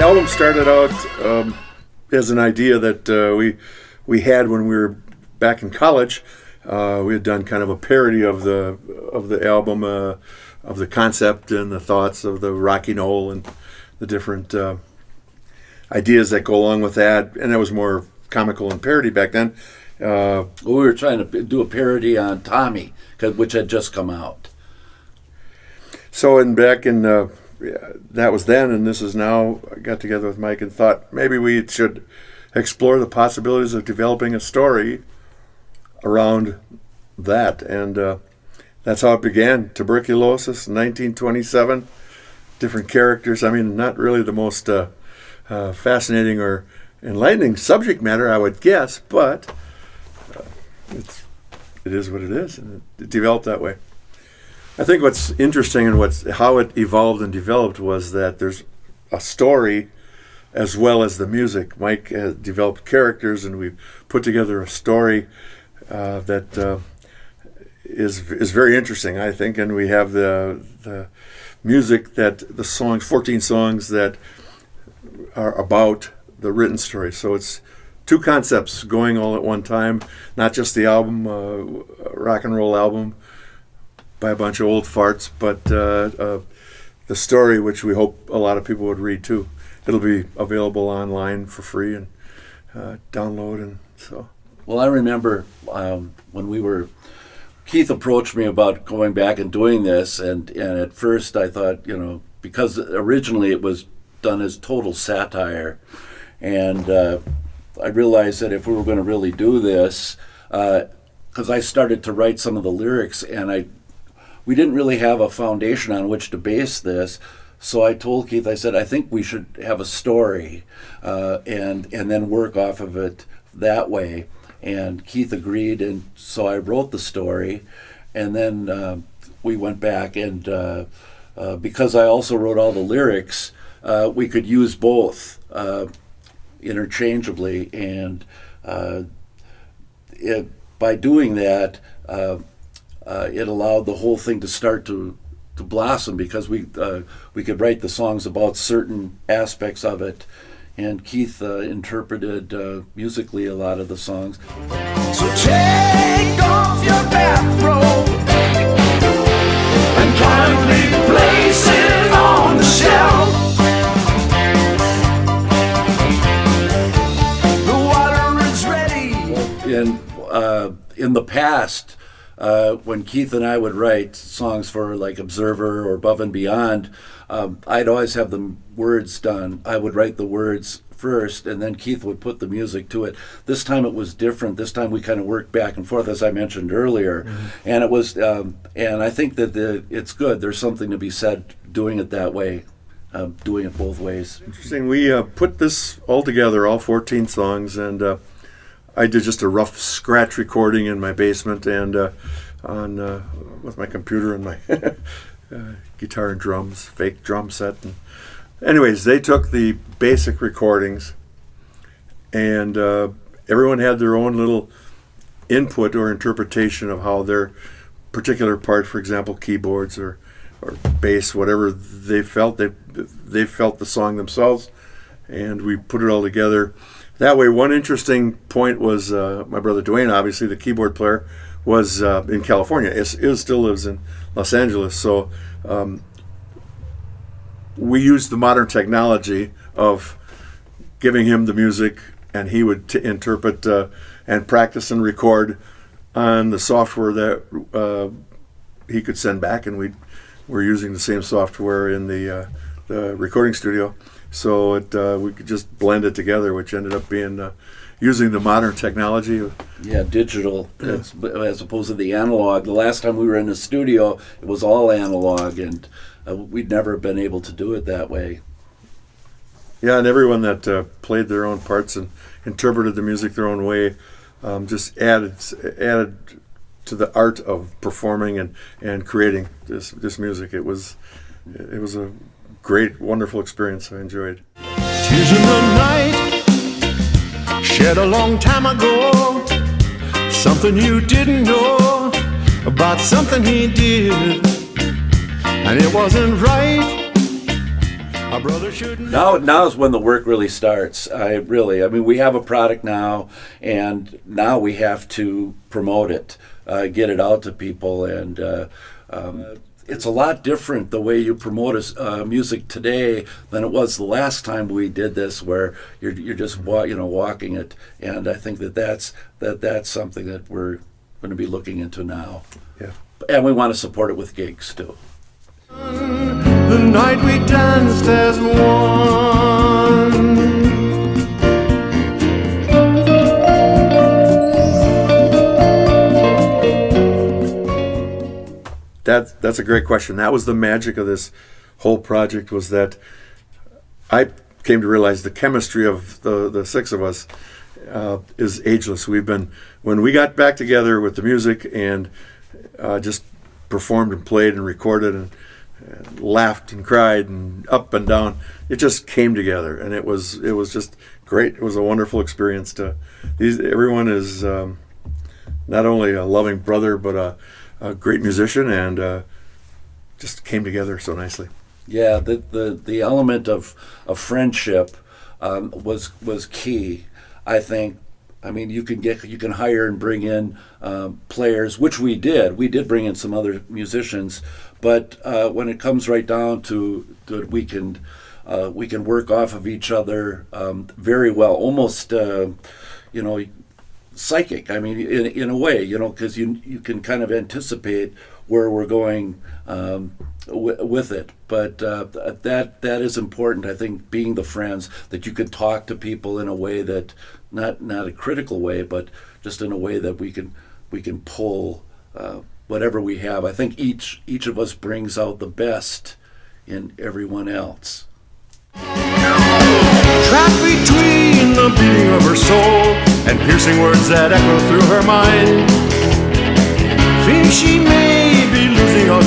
album started out as an idea that we had when we were back in college. We had done kind of a parody of the album, of the concept and the thoughts of the Rocky Knoll and the different ideas that go along with that. And that was more comical and parody back then. We were trying to do a parody on Tommy, which had just come out. So back in that was then, and this is now. I got together with Mike and thought maybe we should explore the possibilities of developing a story around that, and that's how it began. Tuberculosis, 1927. Different characters. I mean, not really the most fascinating or enlightening subject matter, I would guess, but it is what it is, and it developed that way. I think what's interesting and how it evolved and developed was that there's a story as well as the music. Mike has developed characters, and we've put together a story that is very interesting, I think. And we have the music, that the songs, 14 songs that are about the written story. So it's two concepts going all at one time, not just the album, rock and roll album by a bunch of old farts, but the story, which we hope a lot of people would read too. It'll be available online for free and download, and so. Well, I remember when Keith approached me about going back and doing this, and at first I thought, because originally it was done as total satire, and I realized that if we were going to really do this, because I started to write some of the lyrics, and we didn't really have a foundation on which to base this. So I told Keith, I said, I think we should have a story and then work off of it that way. And Keith agreed, and so I wrote the story. And then we went back, and because I also wrote all the lyrics, we could use both interchangeably. And by doing that, it allowed the whole thing to start to blossom, because we could write the songs about certain aspects of it, and Keith interpreted musically a lot of the songs. So take off your bathrobe and kindly place it on the shelf. The water is ready. In the past, when Keith and I would write songs for like Observer or Above and Beyond, I'd always have the words done. I would write the words first, and then Keith would put the music to it. This time it was different. This time we kind of worked back and forth, as I mentioned earlier, and it was. And I think that it's good. There's something to be said doing it that way, doing it both ways. Interesting. We put this all together, all 14 songs, and I did just a rough scratch recording in my basement and with my computer and my guitar and drums, fake drum set. And anyways, they took the basic recordings, and everyone had their own little input or interpretation of how their particular part, for example, keyboards or bass, whatever they felt the song themselves, and we put it all together. That way, one interesting point was my brother Dwayne, obviously the keyboard player, was in California. He still lives in Los Angeles. So we used the modern technology of giving him the music, and he would interpret and practice and record on the software that he could send back, and we're using the same software in the recording studio. So we could just blend it together, which ended up being using the modern technology. Yeah, digital, as opposed to the analog. The last time we were in the studio, it was all analog, and we'd never been able to do it that way. Yeah, and everyone that played their own parts and interpreted the music their own way just added to the art of performing and creating this music. It was a great, wonderful experience. I enjoyed. Tears in the night, shed a long time ago. Something you didn't know about something he did, and it wasn't right. My brother should Now is when the work really starts. I mean, we have a product now, and now we have to promote it, get it out to people, and it's a lot different the way you promote music today than it was the last time we did this, where you're just walking it. And I think that's something that we're going to be looking into now. Yeah. And we want to support it with gigs too. the night we danced as one. That's a great question. That was the magic of this whole project, was that I came to realize the chemistry of the six of us is ageless. When we got back together with the music and just performed and played and recorded and laughed and cried and up and down, it just came together, and it was just great. It was a wonderful experience. Everyone is not only a loving brother, but a great musician, and just came together so nicely. Yeah, the element of friendship was key, I think. I mean, you can hire and bring in players, which we did. We did bring in some other musicians, but when it comes right down to it, we can work off of each other very well, almost psychic. I mean, in a way, because you can kind of anticipate where we're going with it. But that is important. I think, being the friends, that you can talk to people in a way that not a critical way, but just in a way that we can pull whatever we have. I think each of us brings out the best in everyone else. Trapped between the beating of her soul and piercing words that echo through her mind. Think she may be losing all